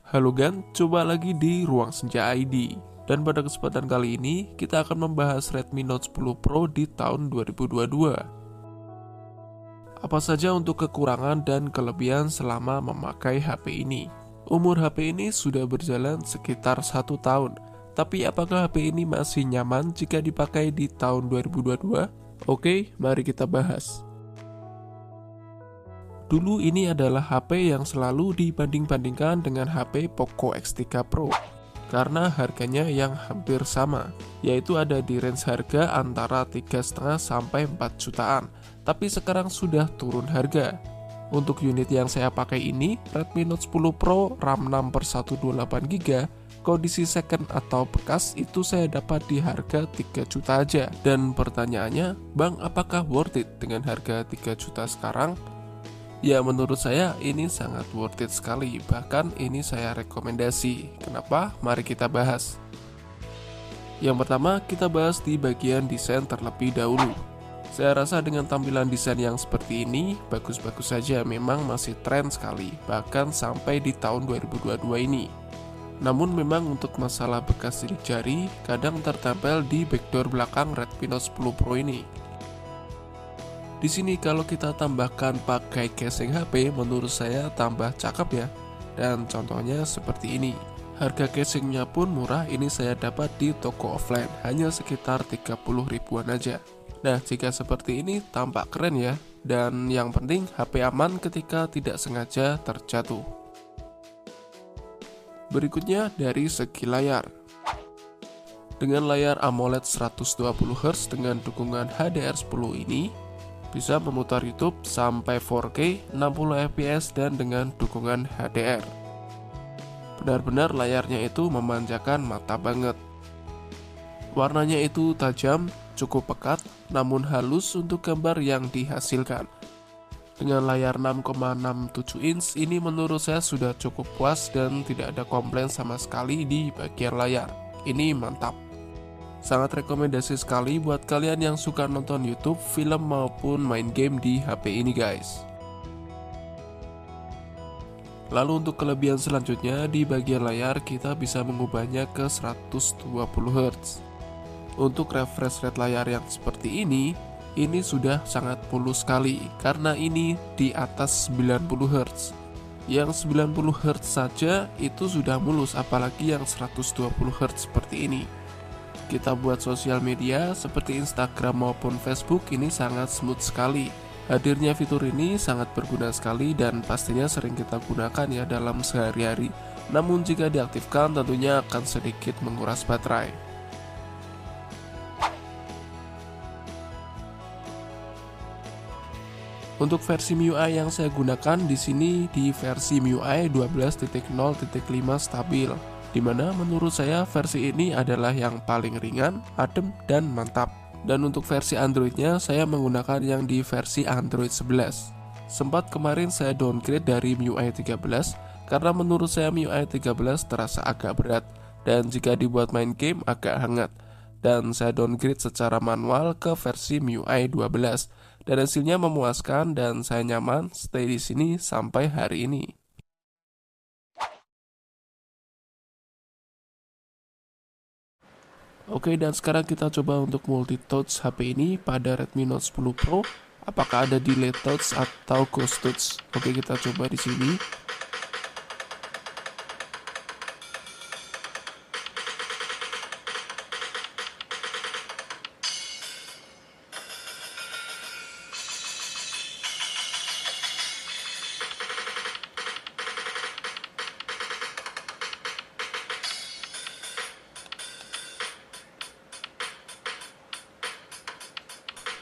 Halo Gan, coba lagi di Ruang Senja ID. Dan pada kesempatan kali ini, kita akan membahas Redmi Note 10 Pro di tahun 2022. Apa saja untuk kekurangan dan kelebihan selama memakai HP ini? Umur HP ini sudah berjalan sekitar 1 tahun, tapi apakah HP ini masih nyaman jika dipakai di tahun 2022? Oke, mari kita bahas. Dulu ini adalah HP yang selalu dibanding-bandingkan dengan HP Poco X3 Pro karena harganya yang hampir sama, yaitu ada di range harga antara 3,5 sampai 4 jutaan. Tapi sekarang sudah turun harga. Untuk unit yang saya pakai ini, Redmi Note 10 Pro RAM 6/128GB, kondisi second atau bekas itu saya dapat di harga 3 juta aja. Dan pertanyaannya, Bang, apakah worth it dengan harga 3 juta sekarang? Ya, menurut saya ini sangat worth it sekali, bahkan ini saya rekomendasi. Kenapa? Mari kita bahas. Yang pertama, kita bahas di bagian desain terlebih dahulu. Saya rasa dengan tampilan desain yang seperti ini, bagus-bagus saja, memang masih tren sekali, bahkan sampai di tahun 2022 ini. Namun memang untuk masalah bekas sidik jari, kadang tertempel di backdoor belakang Redmi Note 10 Pro ini. Di sini kalau kita tambahkan pakai casing HP, menurut saya tambah cakep ya. Dan contohnya seperti ini. Harga casingnya pun murah, ini saya dapat di toko offline, hanya sekitar 30 ribuan aja. Nah, jika seperti ini tampak keren ya. Dan yang penting HP aman ketika tidak sengaja terjatuh. Berikutnya dari segi layar. Dengan layar AMOLED 120Hz dengan dukungan HDR10 ini, bisa memutar YouTube sampai 4K 60fps dan dengan dukungan HDR. Benar-benar layarnya itu memanjakan mata banget. Warnanya itu tajam, cukup pekat, namun halus untuk gambar yang dihasilkan. Dengan layar 6,67 inch ini menurut saya sudah cukup puas dan tidak ada komplain sama sekali di bagian layar. Ini mantap. Sangat rekomendasi sekali buat kalian yang suka nonton YouTube, film maupun main game di HP ini guys. Lalu untuk kelebihan selanjutnya, di bagian layar kita bisa mengubahnya ke 120Hz. Untuk refresh rate layar yang seperti ini sudah sangat mulus sekali karena ini di atas 90Hz. Yang 90Hz saja itu sudah mulus, apalagi yang 120Hz seperti ini. Kita buat sosial media seperti Instagram maupun Facebook ini sangat smooth sekali. Hadirnya fitur ini sangat berguna sekali dan pastinya sering kita gunakan ya dalam sehari-hari. Namun jika diaktifkan tentunya akan sedikit menguras baterai. Untuk versi MIUI yang saya gunakan di sini di versi MIUI 12.0.5 stabil, dimana menurut saya versi ini adalah yang paling ringan, adem, dan mantap. Dan untuk versi Androidnya saya menggunakan yang di versi Android 11. Sempat kemarin saya downgrade dari MIUI 13 karena menurut saya MIUI 13 terasa agak berat dan jika dibuat main game agak hangat. Dan saya downgrade secara manual ke versi MIUI 12 dan hasilnya memuaskan dan saya nyaman stay di sini sampai hari ini. Oke, dan sekarang kita coba untuk multi-touch HP ini pada Redmi Note 10 Pro. Apakah ada delay touch atau ghost touch? Oke, kita coba di sini.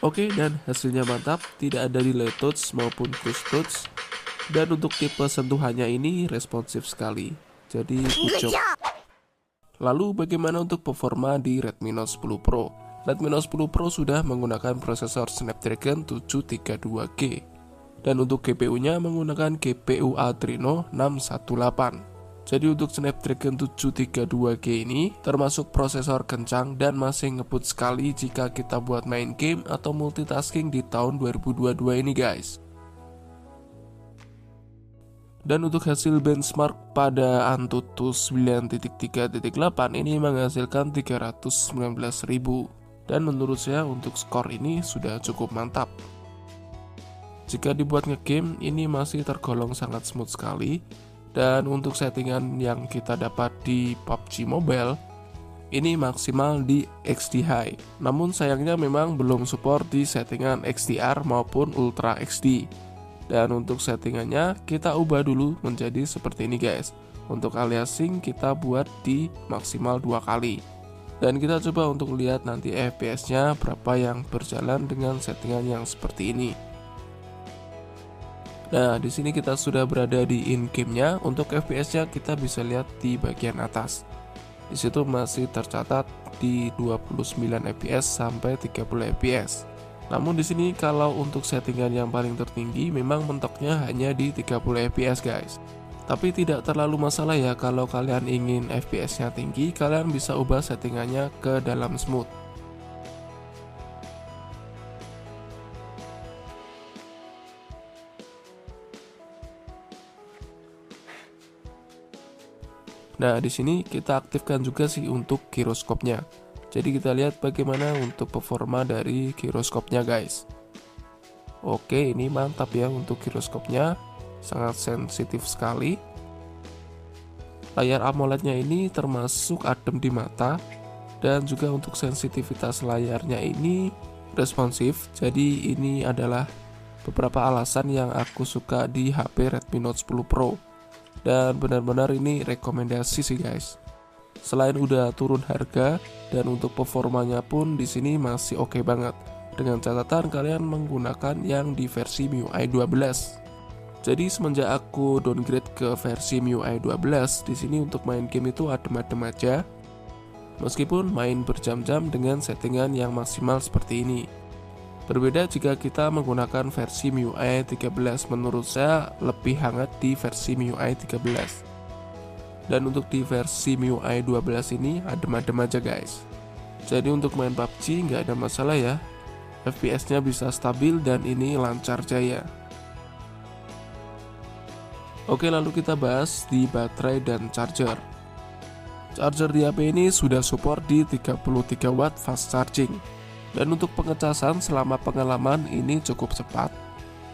Oke, dan hasilnya mantap, tidak ada delay touch maupun ghost touch. Dan untuk tipe sentuhannya ini responsif sekali, jadi good job. Lalu bagaimana untuk performa di Redmi Note 10 Pro? Redmi Note 10 Pro sudah menggunakan prosesor Snapdragon 732G. Dan untuk GPU-nya menggunakan GPU Adreno 618. Jadi untuk Snapdragon 732G ini termasuk prosesor kencang dan masih ngebut sekali jika kita buat main game atau multitasking di tahun 2022 ini guys. Dan untuk hasil benchmark pada Antutu 9.3.8 ini menghasilkan 319.000. Dan menurut saya untuk skor ini sudah cukup mantap. Jika dibuat ngegame ini masih tergolong sangat smooth sekali. Dan untuk settingan yang kita dapat di PUBG Mobile ini maksimal di XD High. Namun sayangnya memang belum support di settingan XDR maupun Ultra XD. Dan untuk settingannya kita ubah dulu menjadi seperti ini guys. Untuk aliasing kita buat di maksimal 2 kali. Dan kita coba untuk lihat nanti FPS nya berapa yang berjalan dengan settingan yang seperti ini. Nah, di sini kita sudah berada di in game nya. Untuk FPS nya kita bisa lihat di bagian atas. Di situ masih tercatat di 29 fps sampai 30 fps. Namun di sini kalau untuk settingan yang paling tertinggi memang mentoknya hanya di 30 fps guys. Tapi tidak terlalu masalah ya, kalau kalian ingin FPS-nya tinggi, kalian bisa ubah settingannya ke dalam smooth. Nah, di sini kita aktifkan juga sih untuk giroskopnya. Jadi kita lihat bagaimana untuk performa dari giroskopnya guys. Oke, ini mantap ya untuk giroskopnya, sangat sensitif sekali. Layar AMOLED-nya ini termasuk adem di mata, dan juga untuk sensitivitas layarnya ini responsif. Jadi ini adalah beberapa alasan yang aku suka di HP Redmi Note 10 Pro. Dan benar-benar ini rekomendasi sih guys. Selain udah turun harga, dan untuk performanya pun di sini masih oke banget. Dengan catatan kalian menggunakan yang di versi MIUI 12. Jadi semenjak aku downgrade ke versi MIUI 12, di sini untuk main game itu adem-adem aja. Meskipun main berjam-jam dengan settingan yang maksimal seperti ini. Berbeda jika kita menggunakan versi MIUI 13, menurut saya lebih hangat di versi MIUI 13. Dan untuk di versi MIUI 12 ini adem-adem aja guys. Jadi untuk main PUBG nggak ada masalah ya. FPS-nya bisa stabil dan ini lancar jaya. Oke, lalu kita bahas di baterai dan charger. Charger di HP ini sudah support di 33 watt fast charging. Dan untuk pengecasan selama pengalaman ini cukup cepat.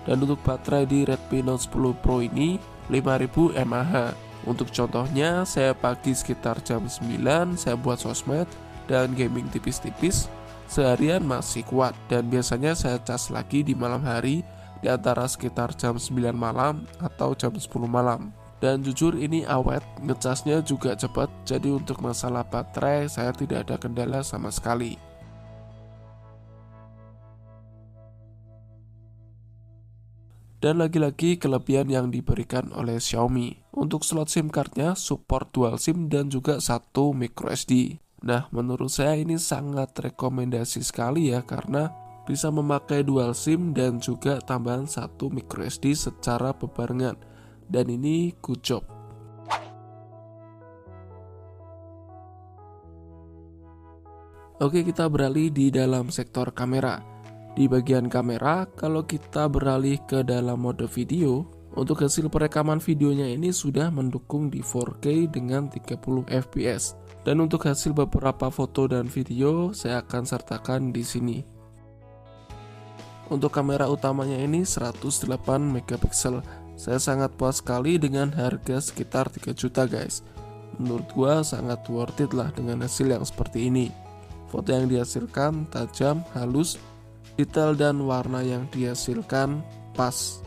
Dan untuk baterai di Redmi Note 10 Pro ini 5000 mAh. Untuk contohnya, saya pagi sekitar jam 9 saya buat sosmed dan gaming tipis-tipis, seharian masih kuat. Dan biasanya saya cas lagi di malam hari di antara sekitar jam 9 malam atau jam 10 malam. Dan jujur ini awet, ngecasnya juga cepat. Jadi untuk masalah baterai saya tidak ada kendala sama sekali. Dan lagi-lagi kelebihan yang diberikan oleh Xiaomi. Untuk slot SIM cardnya support dual SIM dan juga satu micro SD. Nah, menurut saya ini sangat rekomendasi sekali ya, karena bisa memakai dual SIM dan juga tambahan satu micro SD secara bebarengan. Dan ini good job. Oke, kita beralih di dalam sektor kamera. Di bagian kamera, kalau kita beralih ke dalam mode video, untuk hasil perekaman videonya ini sudah mendukung di 4K dengan 30 fps. Dan untuk hasil beberapa foto dan video saya akan sertakan di sini. Untuk kamera utamanya ini 108 megapiksel. Saya sangat puas sekali dengan harga sekitar 3 juta guys. Menurut gua sangat worth it lah dengan hasil yang seperti ini. Foto yang dihasilkan tajam, halus, detail dan warna yang dihasilkan pas.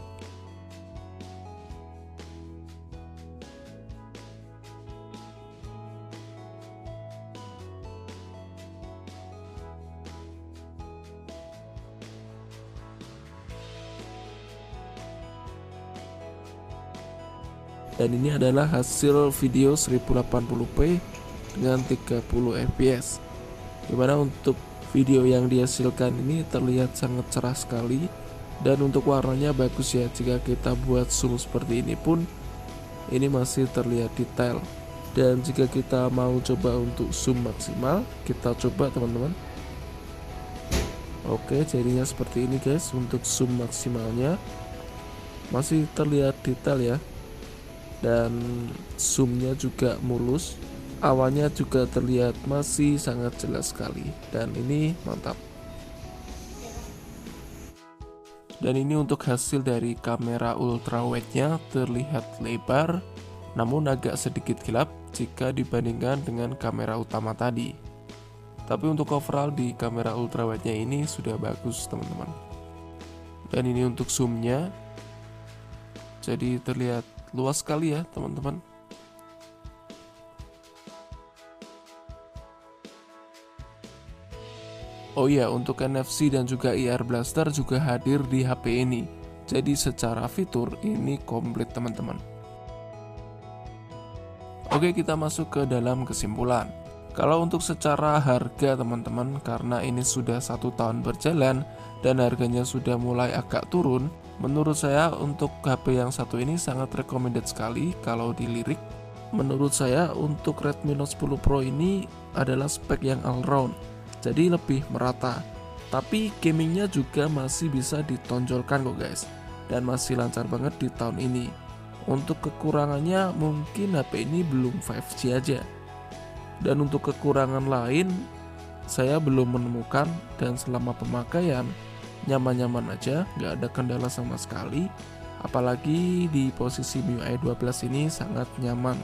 Dan ini adalah hasil video 1080p dengan 30 fps. Dimana untuk video yang dihasilkan ini terlihat sangat cerah sekali. Dan untuk warnanya bagus ya, jika kita buat zoom seperti ini pun ini masih terlihat detail. Dan jika kita mau coba untuk zoom maksimal, kita coba teman-teman. Oke, jadinya seperti ini guys. Untuk zoom maksimalnya masih terlihat detail ya. dan zoomnya juga mulus, awannya juga terlihat masih sangat jelas sekali, dan ini mantap. Dan ini untuk hasil dari kamera ultrawide-nya, terlihat lebar namun agak sedikit gelap jika dibandingkan dengan kamera utama tadi. Tapi untuk overall di kamera ultrawide-nya ini sudah bagus teman-teman. Dan ini untuk zoom-nya, jadi terlihat luas sekali ya teman-teman. Oh iya, untuk NFC dan juga IR Blaster juga hadir di HP ini. Jadi secara fitur ini komplit teman-teman. Oke, kita masuk ke dalam kesimpulan. Kalau untuk secara harga teman-teman, karena ini sudah 1 tahun berjalan dan harganya sudah mulai agak turun, menurut saya untuk HP yang satu ini sangat recommended sekali kalau dilirik. Menurut saya untuk Redmi Note 10 Pro ini adalah spek yang all round, jadi lebih merata. Tapi gamingnya juga masih bisa ditonjolkan kok guys, dan masih lancar banget di tahun ini. Untuk kekurangannya mungkin HP ini belum 5G aja. Dan untuk kekurangan lain saya belum menemukan, dan selama pemakaian nyaman-nyaman aja, nggak ada kendala sama sekali. Apalagi di posisi MIUI 12 ini sangat nyaman.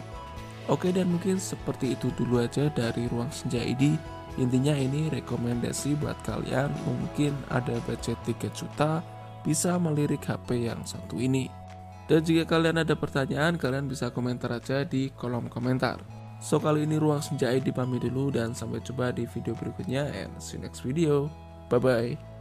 Oke, dan mungkin seperti itu dulu aja dari Ruang Senja ID. Intinya ini rekomendasi buat kalian mungkin ada budget 3 juta bisa melirik HP yang satu ini. Dan jika kalian ada pertanyaan, kalian bisa komentar aja di kolom komentar. So kali ini Ruang Senja ID pamit dulu, dan sampai jumpa di video berikutnya, and see you next video. Bye bye.